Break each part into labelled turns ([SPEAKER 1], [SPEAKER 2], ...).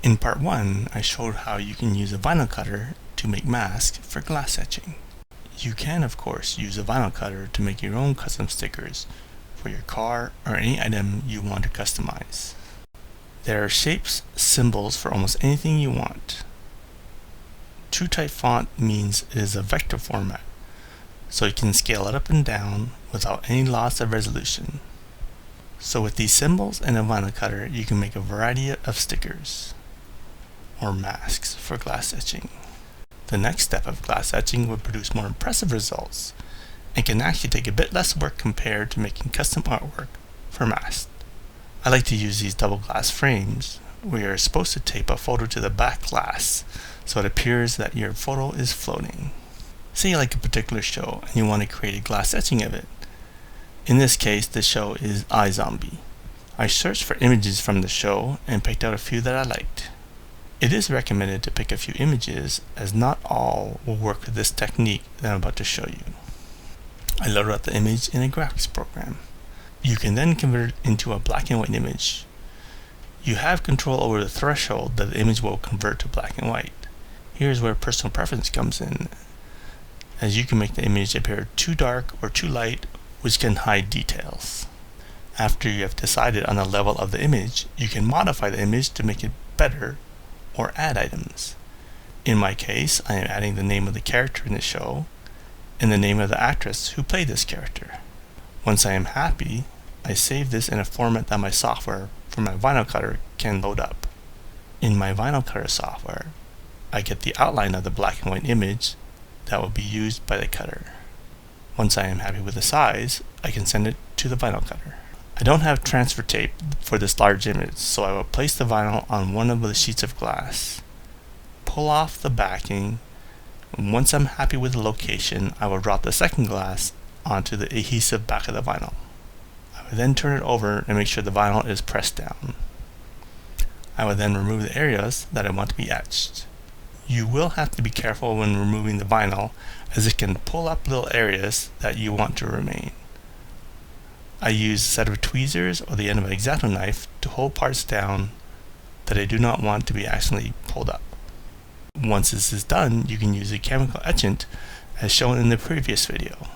[SPEAKER 1] In part 1, I showed how you can use a vinyl cutter to make masks for glass etching. You can, of course, use a vinyl cutter to make your own custom stickers for your car or any item you want to customize. There are shapes, symbols for almost anything you want. TrueType font means it is a vector format, so you can scale it up and down without any loss of resolution. So with these symbols and a vinyl cutter, you can make a variety of stickers or masks for glass etching. The next step of glass etching will produce more impressive results and can actually take a bit less work compared to making custom artwork for masks. I like to use these double glass frames where you're supposed to tape a photo to the back glass so it appears that your photo is floating. Say you like a particular show and you want to create a glass etching of it. In this case, the show is iZombie. I searched for images from the show and picked out a few that I liked. It is recommended to pick a few images, as not all will work with this technique that I'm about to show you. I loaded up the image in a graphics program. You can then convert it into a black and white image. You have control over the threshold that the image will convert to black and white. Here's where personal preference comes in, as you can make the image appear too dark or too light, which can hide details. After you have decided on the level of the image, you can modify the image to make it better or add items. In my case, I am adding the name of the character in the show and the name of the actress who played this character. Once I am happy, I save this in a format that my software for my vinyl cutter can load up. In my vinyl cutter software, I get the outline of the black and white image that will be used by the cutter. Once I am happy with the size, I can send it to the vinyl cutter. I don't have transfer tape for this large image, so I will place the vinyl on one of the sheets of glass, pull off the backing, and once I'm happy with the location, I will drop the second glass onto the adhesive back of the vinyl. I will then turn it over and make sure the vinyl is pressed down. I will then remove the areas that I want to be etched. You will have to be careful when removing the vinyl, as it can pull up little areas that you want to remain. I use a set of tweezers or the end of an X-Acto knife to hold parts down that I do not want to be accidentally pulled up. Once this is done, you can use a chemical etchant as shown in the previous video.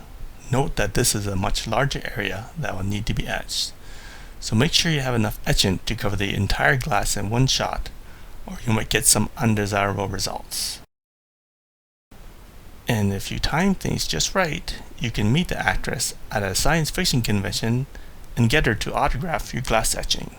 [SPEAKER 1] Note that this is a much larger area that will need to be etched, so make sure you have enough etchant to cover the entire glass in one shot, or you might get some undesirable results. And if you time things just right, you can meet the actress at a science fiction convention and get her to autograph your glass etching.